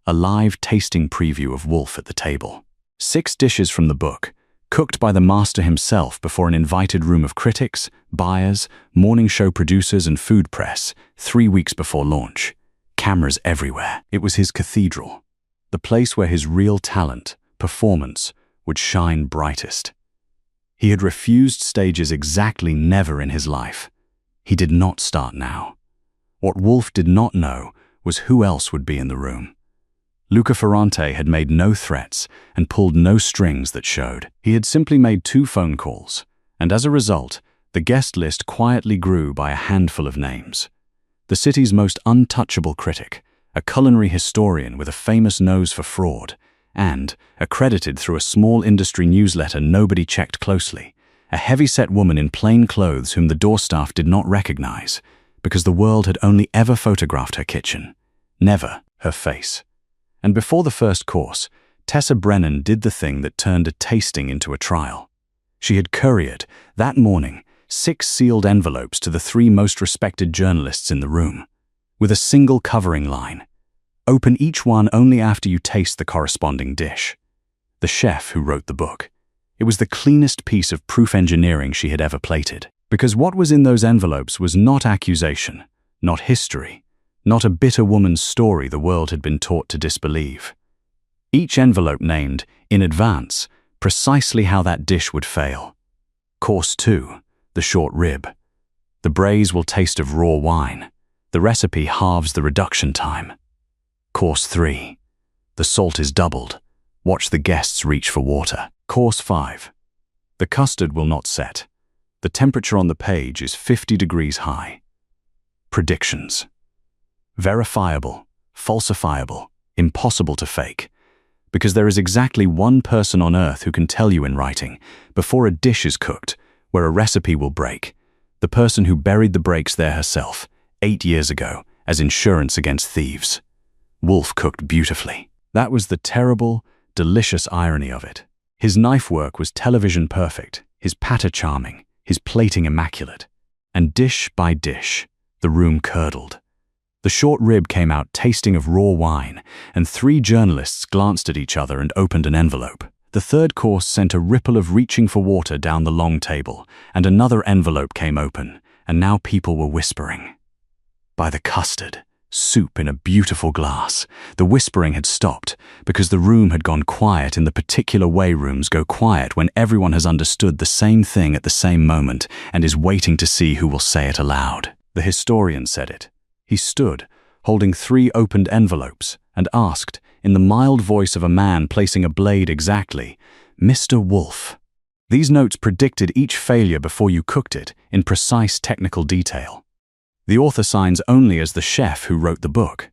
a live tasting preview of Wolf at the table. 6 dishes from the book, cooked by the master himself before an invited room of critics, buyers, morning show producers and food press, 3 weeks before launch. Cameras everywhere. It was his cathedral, the place where his real talent, performance, would shine brightest. He had refused stages exactly never in his life. He did not start now. What Wolf did not know was who else would be in the room. Luca Ferrante had made no threats and pulled no strings that showed. He had simply made 2 phone calls, and as a result, the guest list quietly grew by a handful of names. The city's most untouchable critic, a culinary historian with a famous nose for fraud, and, accredited through a small industry newsletter nobody checked closely, a heavy-set woman in plain clothes whom the door staff did not recognize, because the world had only ever photographed her kitchen, never her face. And before the first course, Tessa Brennan did the thing that turned a tasting into a trial. She had couriered, that morning, 6 sealed envelopes to the 3 most respected journalists in the room, with a single covering line. Open each one only after you taste the corresponding dish. The chef who wrote the book. It was the cleanest piece of proof engineering she had ever plated. Because what was in those envelopes was not accusation, not history, not a bitter woman's story the world had been taught to disbelieve. Each envelope named, in advance, precisely how that dish would fail. Course 2, the short rib. The braise will taste of raw wine. The recipe halves the reduction time. Course 3, the salt is doubled. Watch the guests reach for water. Course 5, the custard will not set. The temperature on the page is 50 degrees high. Predictions. Verifiable, falsifiable, impossible to fake. Because there is exactly one person on earth who can tell you in writing, before a dish is cooked, where a recipe will break. The person who buried the breaks there herself, 8 years ago, as insurance against thieves. Wolf cooked beautifully. That was the terrible, delicious irony of it. His knife work was television perfect, his patter charming, his plating immaculate. And dish by dish, the room curdled. The short rib came out tasting of raw wine, and 3 journalists glanced at each other and opened an envelope. The third course sent a ripple of reaching for water down the long table, and another envelope came open, and now people were whispering. By the custard, soup in a beautiful glass. The whispering had stopped because the room had gone quiet in the particular way rooms go quiet when everyone has understood the same thing at the same moment and is waiting to see who will say it aloud. The historian said it. He stood, holding 3 opened envelopes, and asked, in the mild voice of a man placing a blade exactly, "Mr. Wolf." These notes predicted each failure before you cooked it, in precise technical detail. The author signs only as the chef who wrote the book.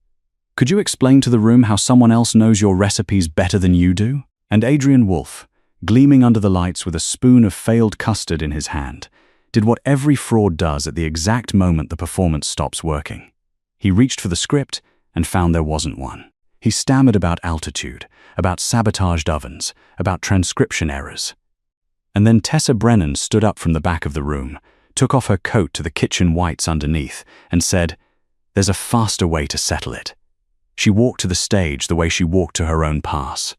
Could you explain to the room how someone else knows your recipes better than you do? And Adrian Wolf, gleaming under the lights with a spoon of failed custard in his hand, did what every fraud does at the exact moment the performance stops working. He reached for the script and found there wasn't one. He stammered about altitude, about sabotaged ovens, about transcription errors. And then Tessa Brennan stood up from the back of the room, took off her coat to the kitchen whites underneath, and said, "There's a faster way to settle it." She walked to the stage the way she walked to her own pass,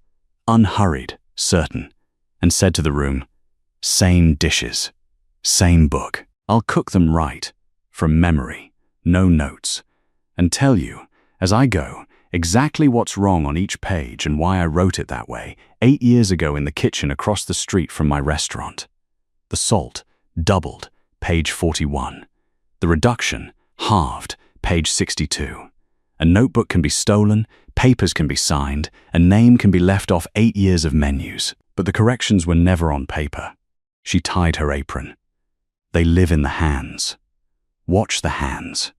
unhurried, certain, and said to the room, "Same dishes, same book. I'll cook them right, from memory, no notes, and tell you, as I go, exactly what's wrong on each page and why I wrote it that way 8 years ago in the kitchen across the street from my restaurant. The salt, doubled, page 41. The reduction, halved, page 62. A notebook can be stolen, papers can be signed, a name can be left off 8 years of menus. But the corrections were never on paper. She tied her apron. They live in the hands. Watch the hands.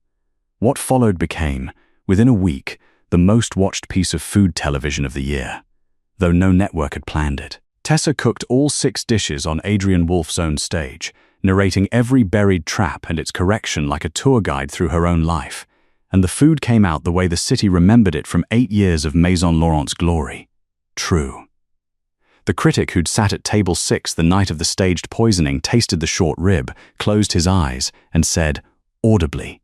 What followed became, within a week, the most watched piece of food television of the year, though no network had planned it. Tessa cooked all 6 dishes on Adrian Wolf's own stage, narrating every buried trap and its correction like a tour guide through her own life, and the food came out the way the city remembered it from 8 years of Maison Laurent's glory. True. The critic who'd sat at table 6 the night of the staged poisoning tasted the short rib, closed his eyes, and said, audibly,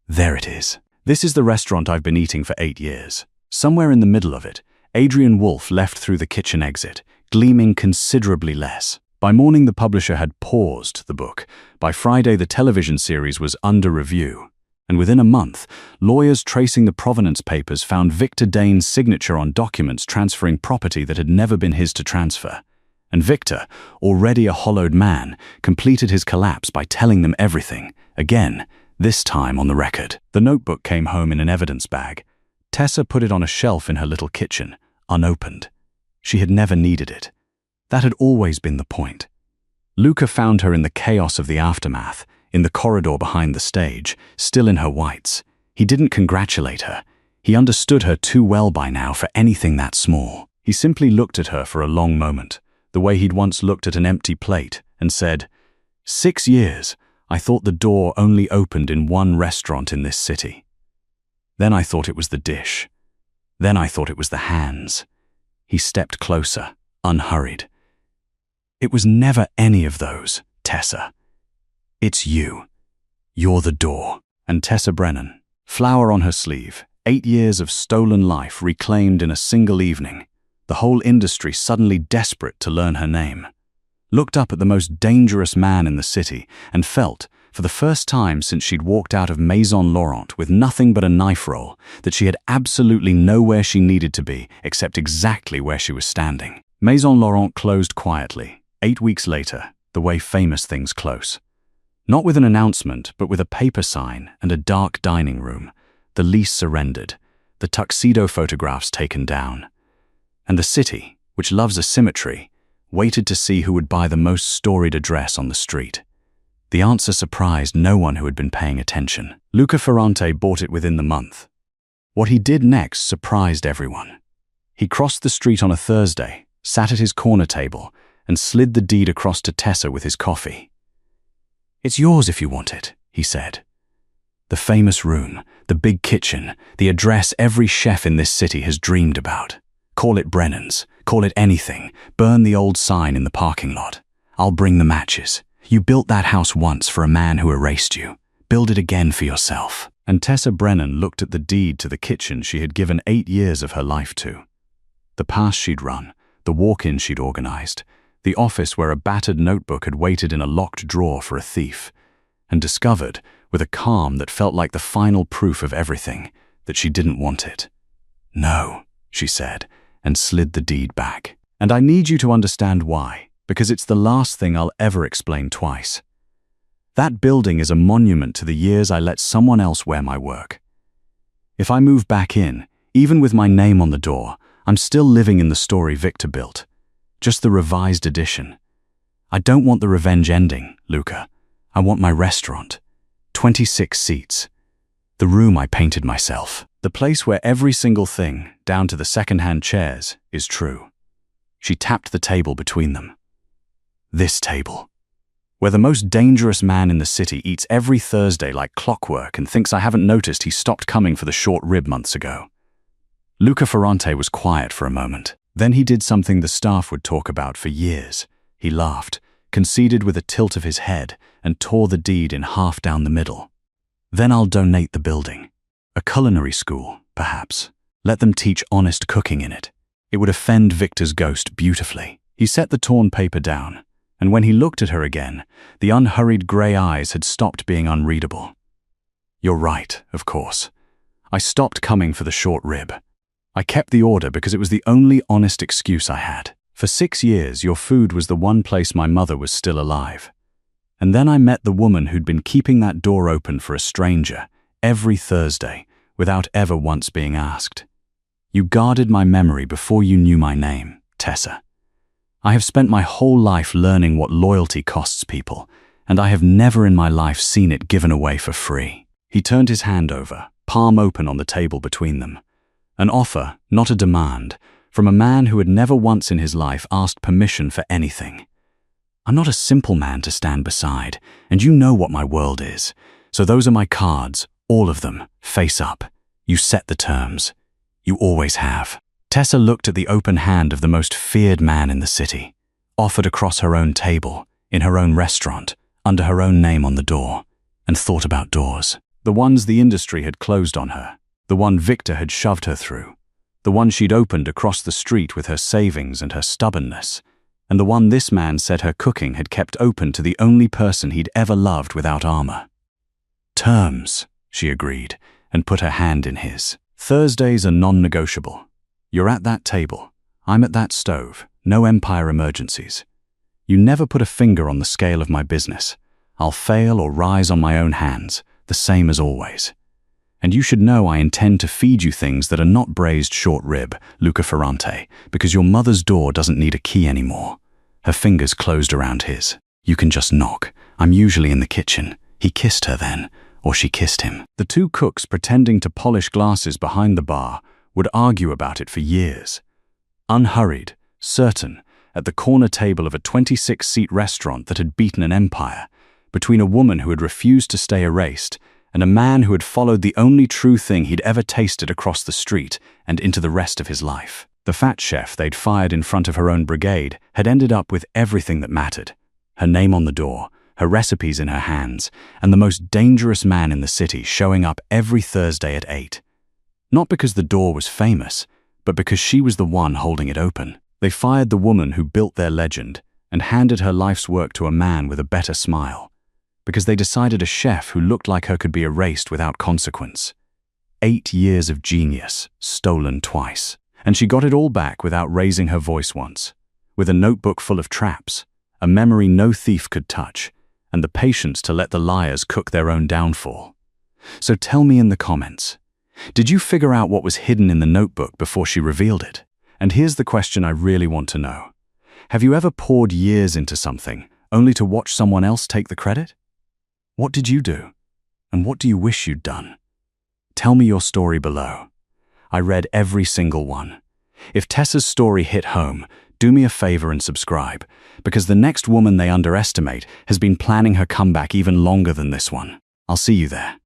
"There it is. This is the restaurant I've been eating for 8 years." Somewhere in the middle of it, Adrian Wolf left through the kitchen exit, gleaming considerably less. By morning, the publisher had paused the book. By Friday, the television series was under review. And within a month, lawyers tracing the provenance papers found Victor Dane's signature on documents transferring property that had never been his to transfer. And Victor, already a hollowed man, completed his collapse by telling them everything, again, this time on the record. The notebook came home in an evidence bag. Tessa put it on a shelf in her little kitchen, unopened. She had never needed it. That had always been the point. Luca found her in the chaos of the aftermath, in the corridor behind the stage, still in her whites. He didn't congratulate her. He understood her too well by now for anything that small. He simply looked at her for a long moment, the way he'd once looked at an empty plate, and said, 6 years, I thought the door only opened in one restaurant in this city. Then I thought it was the dish. Then I thought it was the hands. He stepped closer, unhurried. It was never any of those, Tessa. It's you. You're the door. And Tessa Brennan, flower on her sleeve, 8 years of stolen life reclaimed in a single evening, the whole industry suddenly desperate to learn her name, looked up at the most dangerous man in the city and felt, for the first time since she'd walked out of Maison Laurent with nothing but a knife roll, that she had absolutely nowhere she needed to be except exactly where she was standing. Maison Laurent closed quietly, 8 weeks later, the way famous things close. Not with an announcement, but with a paper sign and a dark dining room, the lease surrendered, the tuxedo photographs taken down. And the city, which loves a symmetry, waited to see who would buy the most storied address on the street. The answer surprised no one who had been paying attention. Luca Ferrante bought it within the month. What he did next surprised everyone. He crossed the street on a Thursday, sat at his corner table, and slid the deed across to Tessa with his coffee. "It's yours if you want it," he said. The famous room, the big kitchen, the address every chef in this city has dreamed about. Call it Brennan's, call it anything, burn the old sign in the parking lot. I'll bring the matches. You built that house once for a man who erased you. Build it again for yourself. And Tessa Brennan looked at the deed to the kitchen she had given 8 years of her life to. The pass she'd run, the walk-in she'd organized, the office where a battered notebook had waited in a locked drawer for a thief, and discovered, with a calm that felt like the final proof of everything, that she didn't want it. "No," she said, and slid the deed back. "And I need you to understand why, because it's the last thing I'll ever explain twice. That building is a monument to the years I let someone else wear my work. If I move back in, even with my name on the door, I'm still living in the story Victor built, just the revised edition. I don't want the revenge ending, Luca. I want my restaurant. 26 seats. The room I painted myself. The place where every single thing, down to the second-hand chairs, is true." She tapped the table between them. "This table. Where the most dangerous man in the city eats every Thursday like clockwork and thinks I haven't noticed he stopped coming for the short rib months ago." Luca Ferrante was quiet for a moment. Then he did something the staff would talk about for years. He laughed, conceded with a tilt of his head, and tore the deed in half down the middle. "Then I'll donate the building. A culinary school, perhaps. Let them teach honest cooking in it. It would offend Victor's ghost beautifully." He set the torn paper down, and when he looked at her again, the unhurried grey eyes had stopped being unreadable. "You're right, of course. I stopped coming for the short rib. I kept the order because it was the only honest excuse I had. For 6 years, your food was the one place my mother was still alive. And then I met the woman who'd been keeping that door open for a stranger every Thursday without ever once being asked. You guarded my memory before you knew my name, Tessa. I have spent my whole life learning what loyalty costs people, and I have never in my life seen it given away for free." He turned his hand over, palm open on the table between them. An offer, not a demand, from a man who had never once in his life asked permission for anything. "I'm not a simple man to stand beside, and you know what my world is. So those are my cards, all of them, face up. You set the terms. You always have." Tessa looked at the open hand of the most feared man in the city, offered across her own table, in her own restaurant, under her own name on the door, and thought about doors. The ones the industry had closed on her, the one Victor had shoved her through, the one she'd opened across the street with her savings and her stubbornness, and the one this man said her cooking had kept open to the only person he'd ever loved without armor. "Terms," she agreed, and put her hand in his. "Thursdays are non-negotiable. You're at that table. I'm at that stove. No empire emergencies. You never put a finger on the scale of my business. I'll fail or rise on my own hands, the same as always. And you should know I intend to feed you things that are not braised short rib, Luca Ferrante, because your mother's door doesn't need a key anymore." Her fingers closed around his. "You can just knock. I'm usually in the kitchen." He kissed her then, or she kissed him. The two cooks pretending to polish glasses behind the bar would argue about it for years. Unhurried, certain, at the corner table of a 26-seat restaurant that had beaten an empire, between a woman who had refused to stay erased and a man who had followed the only true thing he'd ever tasted across the street and into the rest of his life. The fat chef they'd fired in front of her own brigade had ended up with everything that mattered. Her name on the door, her recipes in her hands, and the most dangerous man in the city showing up every Thursday at 8. Not because the door was famous, but because she was the one holding it open. They fired the woman who built their legend and handed her life's work to a man with a better smile, because they decided a chef who looked like her could be erased without consequence. 8 years of genius, stolen twice. And she got it all back without raising her voice once, with a notebook full of traps, a memory no thief could touch, and the patience to let the liars cook their own downfall. So tell me in the comments, did you figure out what was hidden in the notebook before she revealed it? And here's the question I really want to know. Have you ever poured years into something, only to watch someone else take the credit? What did you do? And what do you wish you'd done? Tell me your story below. I read every single one. If Tessa's story hit home, do me a favor and subscribe, because the next woman they underestimate has been planning her comeback even longer than this one. I'll see you there.